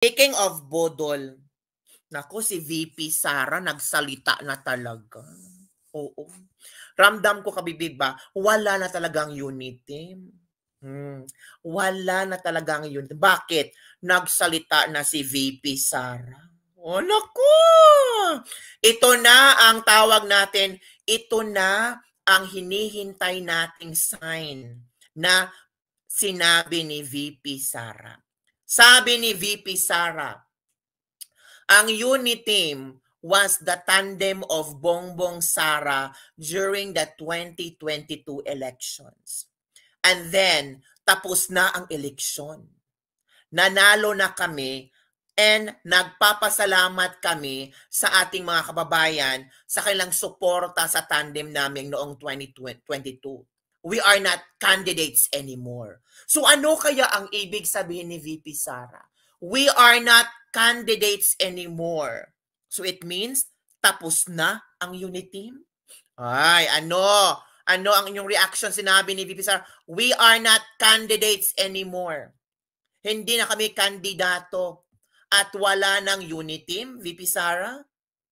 Speaking of Bodol, naku, si VP Sara nagsalita na talaga. Oo. Ramdam ko, kabibig ba, wala na talagang unit team. Wala na talagang unit. Bakit? Nagsalita na si VP Sara. Oh, naku! Ito na ang tawag natin, ito na ang hinihintay nating sign na sinabi ni VP Sara. Sabi ni VP Sara, ang unit team was the tandem of Bongbong Sara during the 2022 elections. And then, tapos na ang eleksyon. Nanalo na kami and nagpapasalamat kami sa ating mga kababayan sa kanilang suporta sa tandem namin noong 2022. We are not candidates anymore. So ano kaya ang ibig sabihin ni VP Sara? We are not candidates anymore. So it means tapos na ang unit team? Ay, ano ang inyong reaction sinabi ni VP Sara? We are not candidates anymore. Hindi na kami kandidato at wala ng unit team, VP Sara?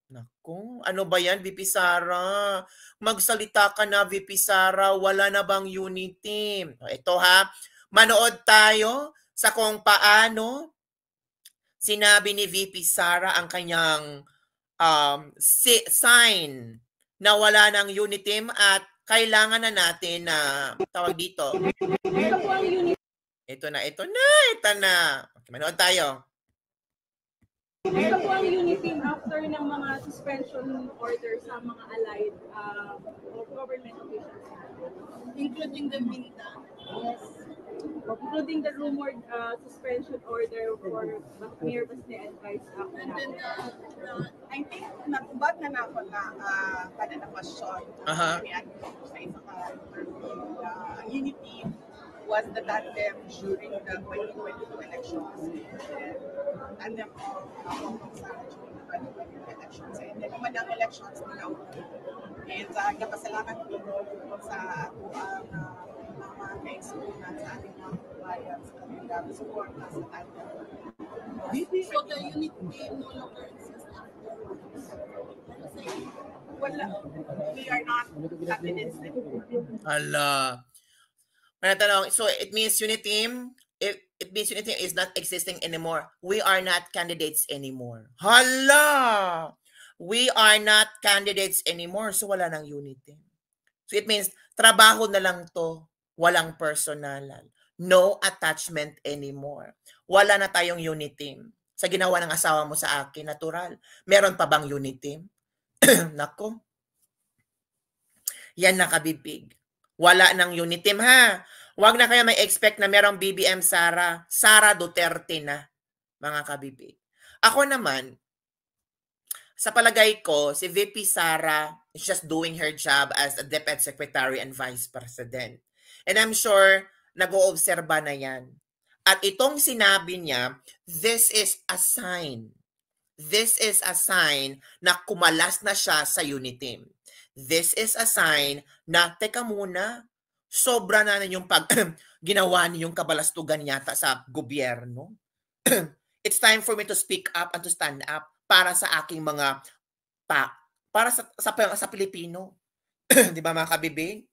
Naku, ano ba yan, VP Sara? Magsalita ka na, VP Sara. Wala na bang unit team? Ito ha, manood tayo sa kung paano sinabi ni VP Sara ang kanyang sign na wala ng unit team at kailangan na natin na tawag dito. Ito na. Okay, manood tayo. Ito po ang unit team after ng mga suspension order sa mga allied government officials. Including the Minta. Yes. Including the rumored suspension order for Mayor Basne and Vice Act. And then I think nakubad na ako na kada na question. Sa isang unit team was the tandem during the 2022 elections. And then Bongbong Sara during the 2022 elections. And then naman ang elections nila. And napasalamat ko sa mga kaisunan sa ating mga kabayan sa kanilang support na sa tandem. So the unit team no longer exists afterwards? Wala. We are not candidates anymore. Ala. So it means unit team, it means unit team is not existing anymore. We are not candidates anymore. Hala! We are not candidates anymore. So wala nang unit team. So it means trabaho na lang to. Walang personalan. No attachment anymore. Wala na tayong unit team. Sa ginawa ng asawa mo sa akin, natural. Meron pa bang unit team? Nako. Yan nakabibig. Wala ng unit team ha. Huwag na kayo may expect na merong BBM Sara. Sara Duterte na, mga kabibig. Ako naman, sa palagay ko, si VP Sara is just doing her job as a Deputy Secretary and Vice President. And I'm sure nag-oobserba na yan. At itong sinabi niya, this is a sign. This is a sign na kumalas na siya sa unit team. This is a sign na, teka muna, sobra na yung ginawa niyong kabalastugan yata sa gobyerno. It's time for me to speak up and to stand up para sa aking mga para sa Pilipino. 'Di ba mga kabibig?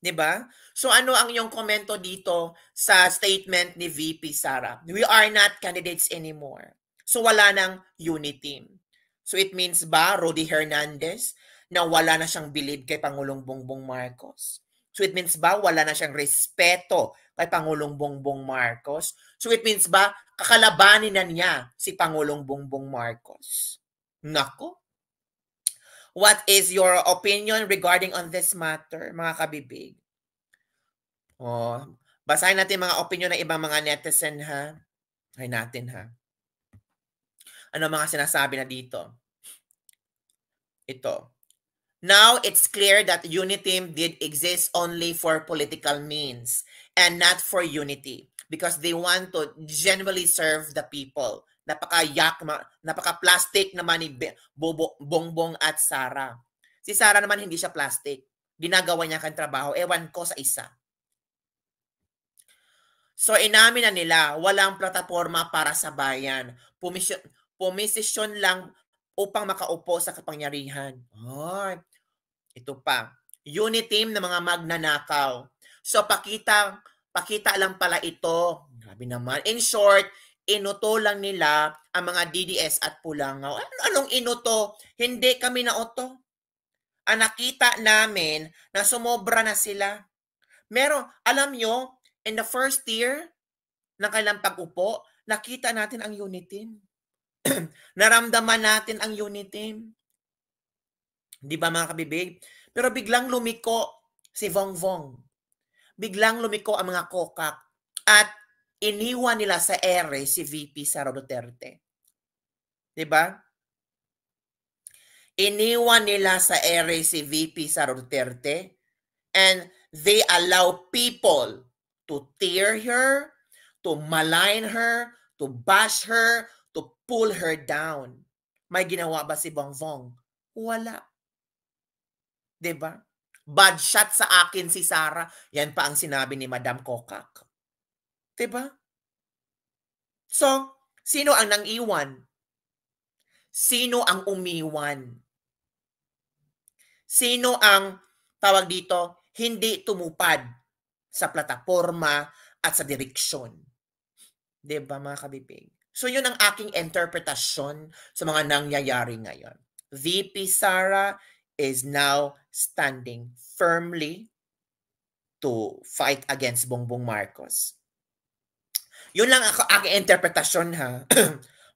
'Di ba? So ano ang iyong komento dito sa statement ni VP Sara? We are not candidates anymore. So wala nang unit team. So it means ba Rody Hernandez na wala na siyang bilid kay Pangulong Bongbong Marcos? So it means ba wala na siyang respeto kay Pangulong Bongbong Marcos? So it means ba kakalabanin na niya si Pangulong Bongbong Marcos? Nako. What is your opinion regarding on this matter, mga kabibig? Oh, basahin natin mga opinion ng ibang mga netizen ha. Ay natin ha. Ano mga sinasabi na dito? Ito. Now, it's clear that unit team did exist only for political means and not for unity because they want to genuinely serve the people. Napaka-plastic naman ni Bongbong at Sara. Si Sara naman hindi siya plastic. Ginagawa niya kang trabaho. Ewan ko sa isa. So inamin na nila, walang plataforma para sa bayan. Pumisisyon lang upang makaupo sa kapangyarihan. Ay, ito pa. Unit team ng mga magnanakaw. So pakita lang pala ito. Grabe naman. In short, inuto lang nila ang mga DDS at Pulangaw. Anong inuto? Hindi kami nauto. Ang nakita namin na sumobra na sila. Alam nyo, in the first year ng kailang pag-upo, nakita natin ang unit team. Naramdaman natin ang unit team. Di ba mga kabibig? Pero biglang lumiko si Vongvong. Biglang lumiko ang mga kokak. At iniwan nila sa ere si VP Sara Duterte. Di ba? Iniwan nila sa ere si VP Sara Duterte. And they allow people to tear her, to malign her, to bash her, to pull her down. May ginawa ba si Vongvong? Wala. Diba? Bad shot sa akin si Sara. Yan pa ang sinabi ni Madam Kokak. Diba? So, sino ang nang-iwan? Sino ang umiwan? Sino ang, tawag dito, hindi tumupad sa plataforma at sa direksyon? Diba mga kabibig? So yun ang aking interpretasyon sa mga nangyayari ngayon. VP Sara is now standing firmly to fight against Bongbong Marcos. Yun lang ang aking interpretasyon ha.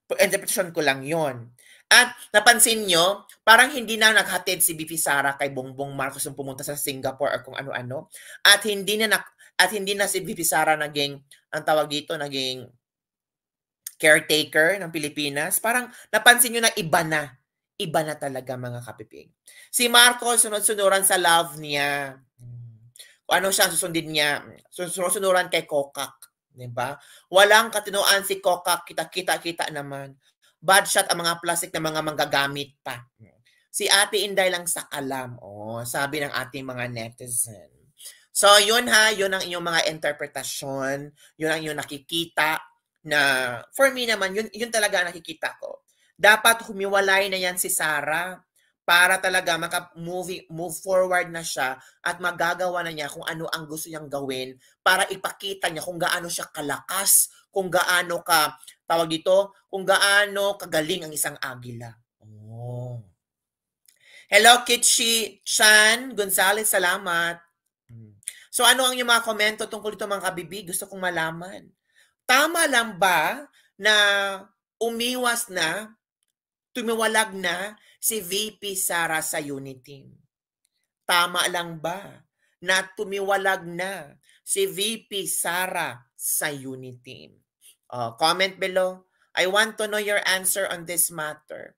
Interpretasyon ko lang yun. At napansin nyo, parang hindi na naghatid si VP Sara kay Bongbong Marcos nung pumunta sa Singapore or kung ano-ano. At hindi na si VP Sara naging, ang tawag dito, naging caretaker ng Pilipinas. Parang napansin nyo na iba na. Iba na talaga mga kapipig. Si Marcos, sunod-sunuran sa love niya. Kung ano siya susundin niya. Sunod-sunuran kay Kokak. Diba? Walang katinuan si Kokak. Kita naman. Bad shot ang mga plastic na mga manggagamit pa. Si Ate Inday lang sa alam. Sabi ng ating mga netizen. So, yun ha. Yun ang inyong mga interpretasyon. Yun ang inyong nakikita na, for me naman, yun talaga nakikita ko. Dapat humiwalay na yan si Sara para talaga move forward na siya at magagawa na niya kung ano ang gusto niyang gawin para ipakita niya kung gaano siya kalakas, kung gaano tawag dito, kung gaano kagaling ang isang agila. Hello, Kitchi Chan Gonzalez, salamat. So ano ang iyong mga komento tungkol ito mga kabibig? Gusto kong malaman. Tama lang ba na umiwas na, tumiwalag na si VP Sara sa unit team? Tama lang ba na tumiwalag na si VP Sara sa unit team? Comment below. I want to know your answer on this matter.